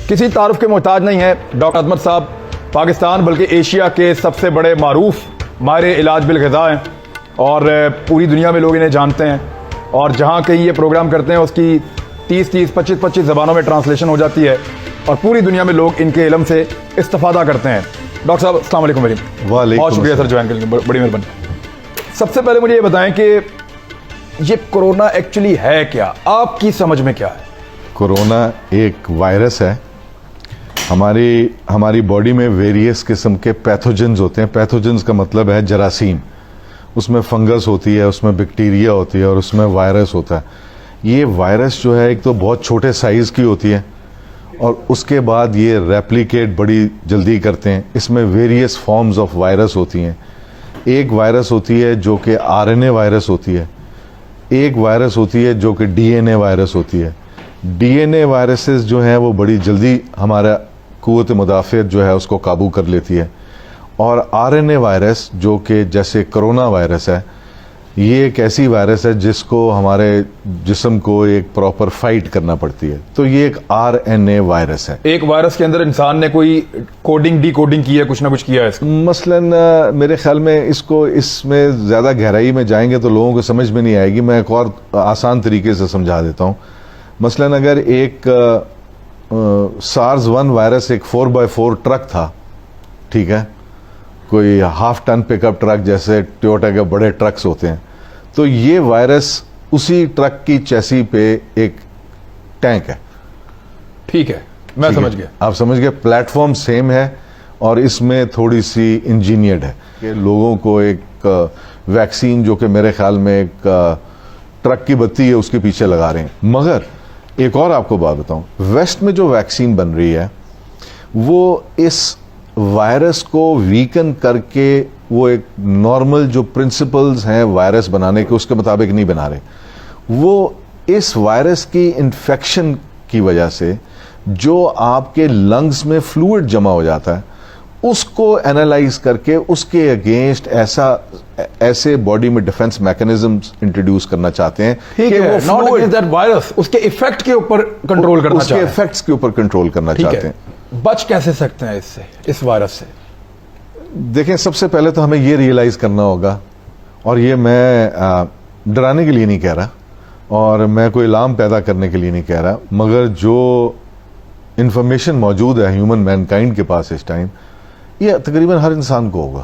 کسی تعارف کے محتاج نہیں ہے ڈاکٹر عظمت صاحب پاکستان بلکہ ایشیا کے سب سے بڑے معروف ماہر علاج بالغذا ہیں اور پوری دنیا میں لوگ انہیں جانتے ہیں اور جہاں کہیں یہ پروگرام کرتے ہیں اس کی 25 زبانوں میں ٹرانسلیشن ہو جاتی ہے اور پوری دنیا میں لوگ ان کے علم سے استفادہ کرتے ہیں. ڈاکٹر صاحب السلام علیکم. بہت شکریہ سر جوائن کرنے کے, بڑی مہربانی. سب سے پہلے مجھے یہ بتائیں کہ یہ کورونا ایکچولی ہے کیا, آپ کی سمجھ میں کیا ہے؟ کورونا ایک وائرس ہے. ہماری باڈی میں ویریس قسم کے پیتھوجنز ہوتے ہیں. پیتھوجنز کا مطلب ہے جراثیم. اس میں فنگس ہوتی ہے, اس میں بیکٹیریا ہوتی ہے اور اس میں وائرس ہوتا ہے. یہ وائرس جو ہے ایک تو بہت چھوٹے سائز کی ہوتی ہے اور اس کے بعد یہ ریپلیکیٹ بڑی جلدی کرتے ہیں. اس میں ویریس فارمز آف وائرس ہوتی ہیں. ایک وائرس ہوتی ہے جو کہ RNA وائرس ہوتی ہے, ایک وائرس ہوتی ہے جو کہ DNA وائرس ہوتی ہے. DNA وائرسز جو ہیں وہ بڑی جلدی ہمارا قوت مدافعت جو ہے اس کو قابو کر لیتی ہے. اور RNA وائرس جو کہ جیسے کرونا وائرس ہے, یہ ایک ایسی وائرس ہے جس کو ہمارے جسم کو ایک پراپر فائٹ کرنا پڑتی ہے. تو یہ ایک RNA وائرس ہے. ایک وائرس کے اندر انسان نے کوئی کوڈنگ ڈی کوڈنگ کی ہے, کچھ نہ کچھ کیا ہے اس کا. مثلاً میرے خیال میں اس میں زیادہ گہرائی میں جائیں گے تو لوگوں کو سمجھ میں نہیں آئے گی. میں ایک اور آسان طریقے سے سمجھا دیتا ہوں. مثلاً اگر ایک SARS-1 وائرس ایک 4x4 ٹرک تھا, ٹھیک ہے, کوئی ½ ٹن پک اپ ٹرک جیسے ٹویوٹا کے بڑے ٹرکس ہوتے ہیں, تو یہ وائرس اسی ٹرک کی چیسی پہ ایک ٹینک ہے. ٹھیک ہے, میں سمجھ گیا. آپ سمجھ گئے. پلیٹ فارم سیم ہے اور اس میں تھوڑی سی انجینئرڈ ہے کہ لوگوں کو ایک ویکسین جو کہ میرے خیال میں ایک ٹرک کی بتی ہے اس کے پیچھے لگا رہے ہیں. مگر ایک اور آپ کو بات بتاؤں, ویسٹ میں جو ویکسین بن رہی ہے وہ اس وائرس کو ویکن کر کے وہ ایک نارمل جو پرنسپلز ہیں وائرس بنانے کے اس کے مطابق نہیں بنا رہے. وہ اس وائرس کی انفیکشن کی وجہ سے جو آپ کے لنگز میں فلوئڈ جمع ہو جاتا ہے اس کو اینالائز کر کے اس کے اگینسٹ ایسے باڈی میں ڈیفنس میکانزمز انٹروڈیوس کرنا چاہتے ہیں کہ وہ ناٹ اگینسٹ دیٹ وائرس, اس کے ایفیکٹ کے اوپر کنٹرول کرنا چاہتے ہیں. اس کے ایفیکٹس کے اوپر کنٹرول کرنا چاہتے ہیں. بچ کیسے سکتے ہیں اس سے, اس وائرس سے؟ دیکھیں, سب سے پہلے تو ہمیں یہ ریئلائز کرنا ہوگا, اور یہ میں ڈرانے کے لیے نہیں کہہ رہا اور میں کوئی الارم پیدا کرنے کے لیے نہیں کہہ رہا, مگر جو انفارمیشن موجود ہے ہیومن مین کائنڈ کے پاس اس ٹائم, یہ تقریباً ہر انسان کو ہوگا.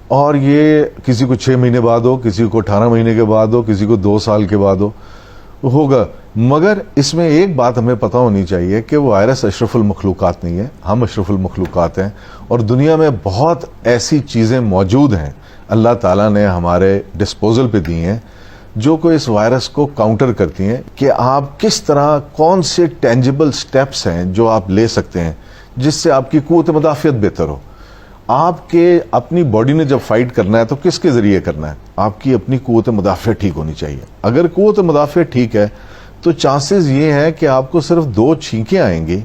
اور یہ کسی کو 6 مہینے بعد ہو, کسی کو 18 مہینے کے بعد ہو, کسی کو 2 سال کے بعد ہوگا. مگر اس میں ایک بات ہمیں پتہ ہونی چاہیے کہ وہ وائرس اشرف المخلوقات نہیں ہے, ہم اشرف المخلوقات ہیں. اور دنیا میں بہت ایسی چیزیں موجود ہیں اللہ تعالیٰ نے ہمارے ڈسپوزل پہ دی ہیں جو کہ اس وائرس کو کاؤنٹر کرتی ہیں کہ آپ کس طرح, کون سے ٹینجیبل سٹیپس ہیں جو آپ لے سکتے ہیں جس سے آپ کی قوت مدافعت بہتر ہو. آپ کے اپنی باڈی نے جب فائٹ کرنا ہے تو کس کے ذریعے کرنا ہے؟ آپ کی اپنی قوت مدافعت ٹھیک ہونی چاہیے. اگر قوت مدافعت ٹھیک ہے تو چانسز یہ ہیں کہ آپ کو صرف 2 چھینکیں آئیں گی,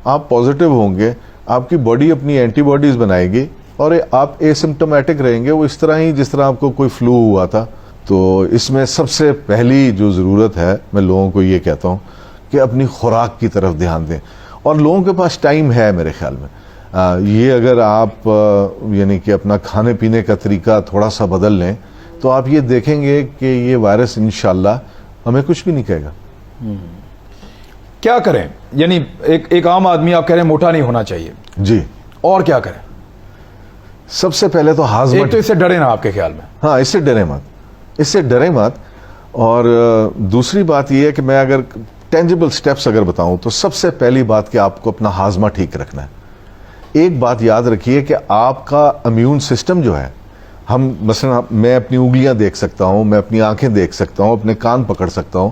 آپ پازیٹیو ہوں گے, آپ کی باڈی اپنی اینٹی باڈیز بنائے گی اور آپ اے سمپٹومیٹک رہیں گے, وہ اس طرح ہی جس طرح آپ کو کوئی فلو ہوا تھا. تو اس میں سب سے پہلی جو ضرورت ہے, میں لوگوں کو یہ کہتا ہوں کہ اپنی خوراک کی طرف دھیان دیں. اور لوگوں کے پاس ٹائم ہے میرے خیال میں. یہ اگر آپ یعنی کہ اپنا کھانے پینے کا طریقہ تھوڑا سا بدل لیں تو آپ یہ دیکھیں گے کہ یہ وائرس انشاءاللہ ہمیں کچھ بھی نہیں کہے گا. کیا کریں؟ یعنی ایک عام آدمی آپ کہہ رہے ہیں موٹا نہیں ہونا چاہیے, جی, اور کیا کریں؟ سب سے پہلے تو ہاضمہ. ایک تو اس سے ڈرے نا آپ کے خیال میں. ہاں, اس سے ڈرے مت. اور دوسری بات یہ ہے کہ میں اگر ٹینجیبل سٹیپس اگر بتاؤں تو سب سے پہلی بات کہ آپ کو اپنا ہاضمہ ٹھیک رکھنا ہے. ایک بات یاد رکھیے کہ آپ کا امیون سسٹم جو ہے, ہم مثلا میں اپنی انگلیاں دیکھ سکتا ہوں, میں اپنی آنکھیں دیکھ سکتا ہوں, اپنے کان پکڑ سکتا ہوں,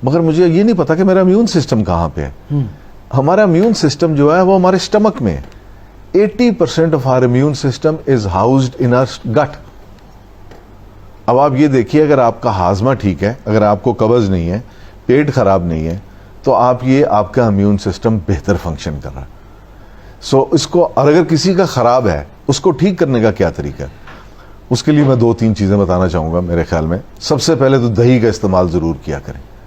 مگر مجھے یہ نہیں پتا کہ میرا امیون سسٹم کہاں پہ ہے. ہمارا امیون سسٹم جو ہے وہ ہمارے اسٹمک میں ہے. 80% of our immune system is housed in our gut. اب آپ یہ دیکھیے, اگر آپ کا ہاضمہ ٹھیک ہے, اگر آپ کو قبض نہیں ہے, پیٹ خراب نہیں ہے, تو آپ کا امیون سسٹم بہتر فنکشن کر رہا ہے. اس کو, اور اگر کسی کا خراب ہے اس کو ٹھیک کرنے کا کیا طریقہ ہے؟ اس کے لیے میں 2-3 چیزیں بتانا چاہوں گا. میرے خیال میں سب سے پہلے تو دہی کا استعمال ضرور کیا کریں.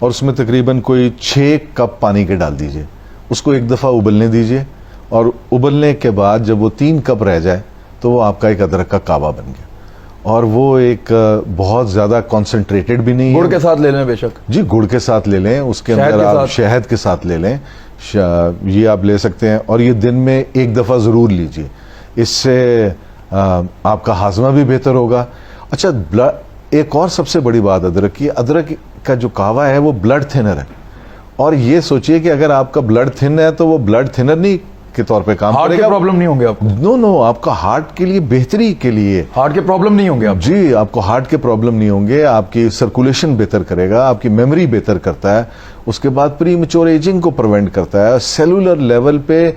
اور اس میں تقریباً کوئی 6 کپ پانی کے ڈال دیجئے, اس کو ایک دفعہ ابلنے دیجئے, اور ابلنے کے بعد جب وہ 3 کپ رہ جائے تو وہ آپ کا ایک ادرک کا کعبہ بن گیا. اور وہ ایک بہت زیادہ کنسنٹریٹڈ بھی نہیں ہے. گڑ کے ساتھ لے لیں بے شک, جی گڑ کے ساتھ لے لیں, اس کے اندر آپ شہد کے ساتھ لے لیں, یہ آپ لے سکتے ہیں, اور یہ دن میں ایک دفعہ ضرور لیجئے, اس سے آپ کا ہاضمہ بھی بہتر ہوگا. اچھا ایک اور سب سے بڑی بات ادرک کی, ادرک کا جو کعوہ ہے وہ بلڈ تھنر ہے, اور یہ سوچئے کہ اگر آپ کا بلڈ تھن ہے تو وہ بلڈ تھنر نہیں کے طور پہ کام ہارٹ کرے کے گا. پرابلم نہیں ہوں گے آپ کو, نو آپ کا ہارٹ کے لیے بہتری کے لیے, ہارٹ کے پرابلم نہیں ہوں گے آپ, جی آپ کو ہارٹ کے پرابلم نہیں ہوں گے, آپ کی سرکولیشن بہتر کرے گا, آپ کی میموری بہتر کرتا ہے, اس کے بعد پری میچور ایجنگ کو پریونٹ کرتا ہے, سیلولر لیول پہ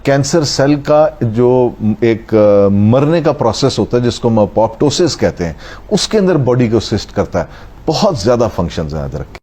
کینسر سیل کا جو ایک مرنے کا پروسیس ہوتا ہے جس کو ہم اپوپٹوسس کہتے ہیں, اس کے اندر باڈی کو اسسٹ کرتا ہے. بہت زیادہ فنکشنز ہیں ادرک کے.